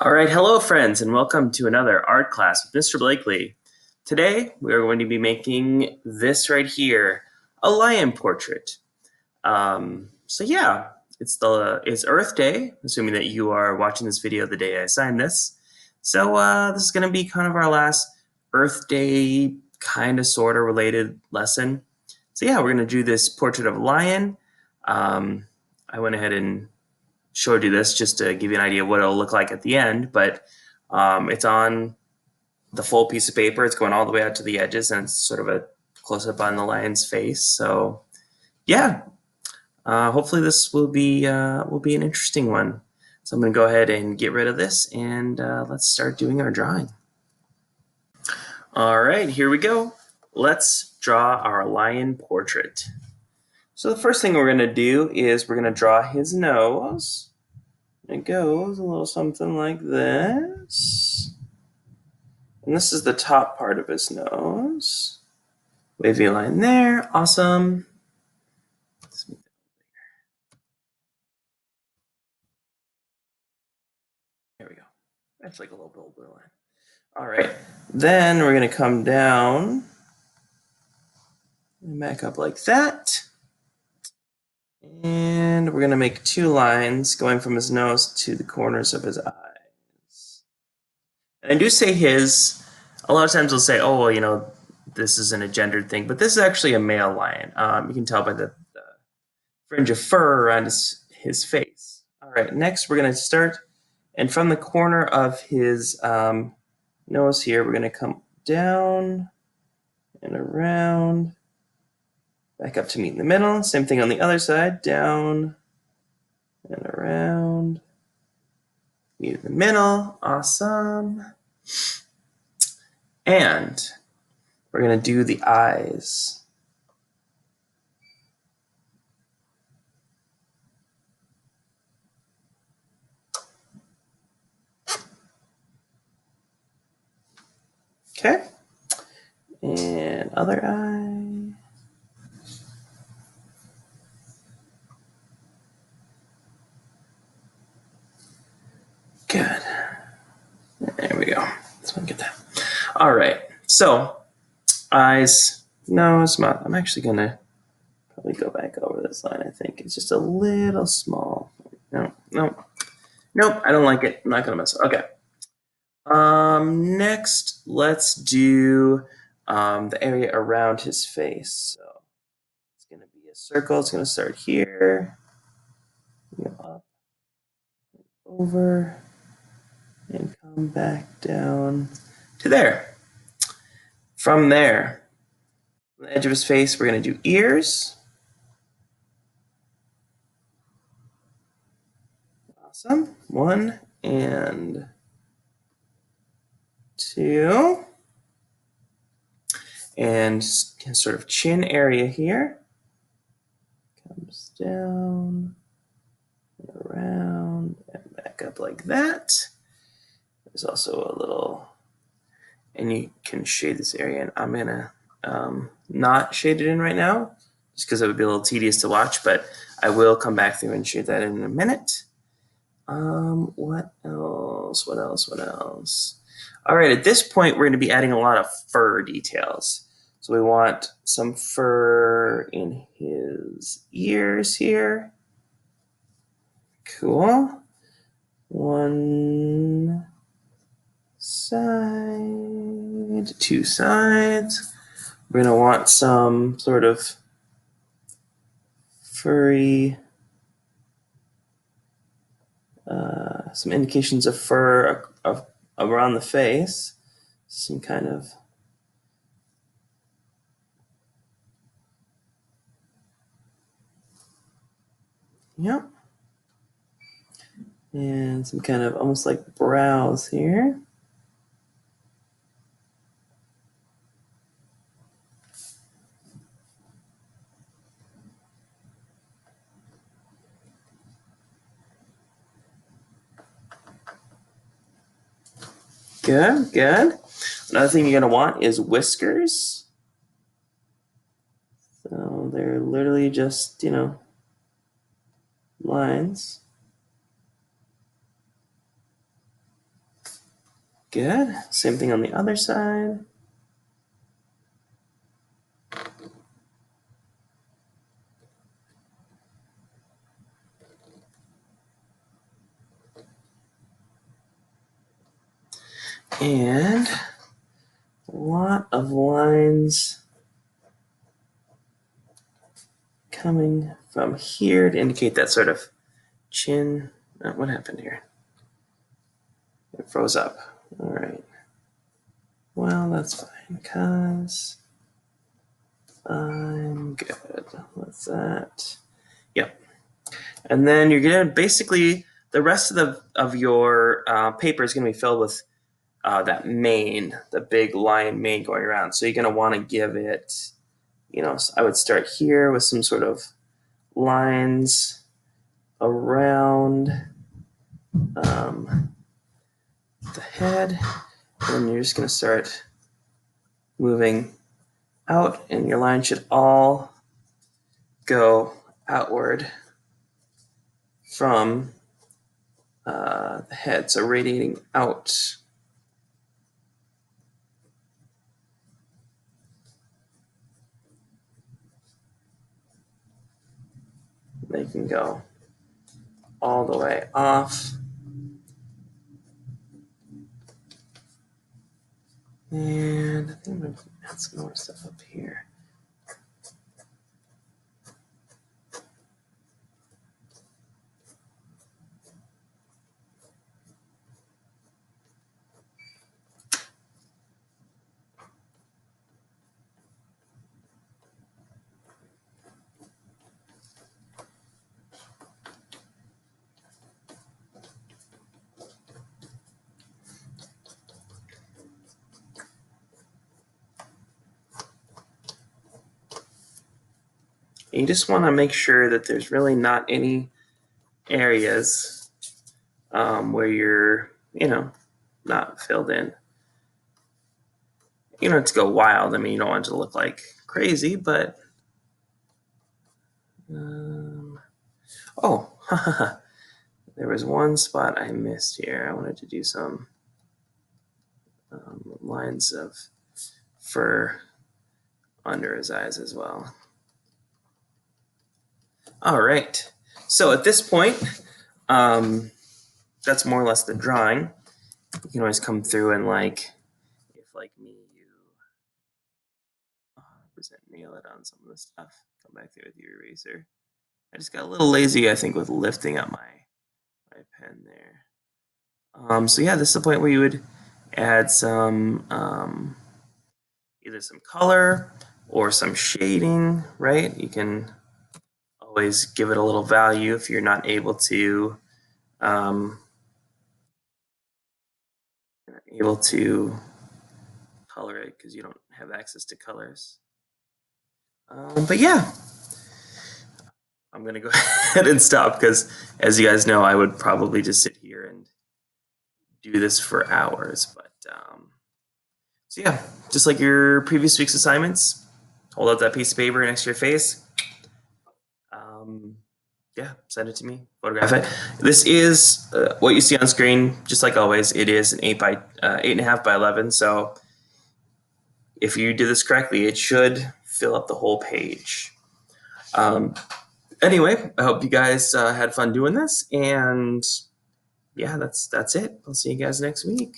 All right, hello friends, and welcome to another art class with Mr. Blakely. Today, we are going to be making this right here, a lion portrait. It's Earth Day, assuming that you are watching this video the day I assigned this. This is going to be kind of our last Earth Day kind of sort of related lesson. We're going to do this portrait of a lion. I went ahead and showed you this just to give you an idea of what it'll look like at the end, but it's on the full piece of paper. It's going all the way out to the edges, and it's sort of a close-up on the lion's face. So yeah, hopefully this will be an interesting one. So I'm going to go ahead and get rid of this, and let's start doing our drawing. All right, here we go. Let's draw our lion portrait. So the first thing we're going to do is we're going to draw his nose. It goes a little something like this. And this is the top part of his nose. Wavy line there. Awesome. Let's make that bigger. There we go. That's like a little blue line. All right. Then we're going to come down and back up like that. And we're going to make two lines going from his nose to the corners of his eyes. And I do say his. A lot of times they'll say, oh, well, this isn't a gendered thing, but this is actually a male lion. You can tell by the fringe of fur around his face. All right, next we're going to start, and from the corner of his nose here, we're going to come down and around, back up to meet in the middle. Same thing on the other side, down and around, meet in the middle. Awesome. And we're going to do the eyes. Okay. And other eye. Good. There we go. Let's get that. All right. So, eyes, nose, mouth. I'm actually going to probably go back over this line. I think it's just a little small. Nope. I don't like it. I'm not going to mess with it. Okay. Next, let's do the area around his face. So it's going to be a circle. It's going to start here, go up, over, and come back down to there. From there, on the edge of his face, we're going to do ears. Awesome. 1 and 2. And sort of chin area here. Comes down, and around, and back up like that. There's also a little, and you can shade this area, and I'm going to not shade it in right now, just because it would be a little tedious to watch, but I will come back through and shade that in a minute. What else? All right, at this point, we're going to be adding a lot of fur details. So we want some fur in his ears here. Cool. One side, two sides. We're going to want some sort of furry, some indications of fur around the face. Some kind of yep. And some kind of almost like brows here. Good. Another thing you're going to want is whiskers. So they're literally just, lines. good. Same thing on the other side. And a lot of lines coming from here to indicate that sort of chin. Oh, what happened here? It froze up. All right. Well, that's fine, because I'm good. What's that? Yep. And then you're gonna basically, the rest of your paper is gonna be filled with that mane, the big lion mane going around. So you're gonna want to give it, I would start here with some sort of lines around the head, and you're just gonna start moving out, and your line should all go outward from the head, so radiating out. They can go all the way off. And I think I'm going to add some more stuff up here. And you just want to make sure that there's really not any areas where you're, not filled in. You don't have to go wild. I mean, you don't want it to look like crazy, but oh, there was one spot I missed here. I wanted to do some lines of fur under his eyes as well. All right. So at this point, that's more or less the drawing. You can always come through and if like me, you 100% nail it on some of the stuff. Come back there with your eraser. I just got a little lazy, I think, with lifting up my pen there. So yeah, this is the point where you would add some either some color or some shading, right? You can always give it a little value if you're not able to color it because you don't have access to colors. But yeah, I'm gonna go ahead and stop because, as you guys know, I would probably just sit here and do this for hours. But so yeah, just like your previous week's assignments, hold out that piece of paper next to your face. Yeah, send it to me, photograph it. This is what you see on screen, just like always. It is an 8.5 by 11. So if you do this correctly, it should fill up the whole page. Anyway, I hope you guys had fun doing this, and yeah, that's it. I'll see you guys next week.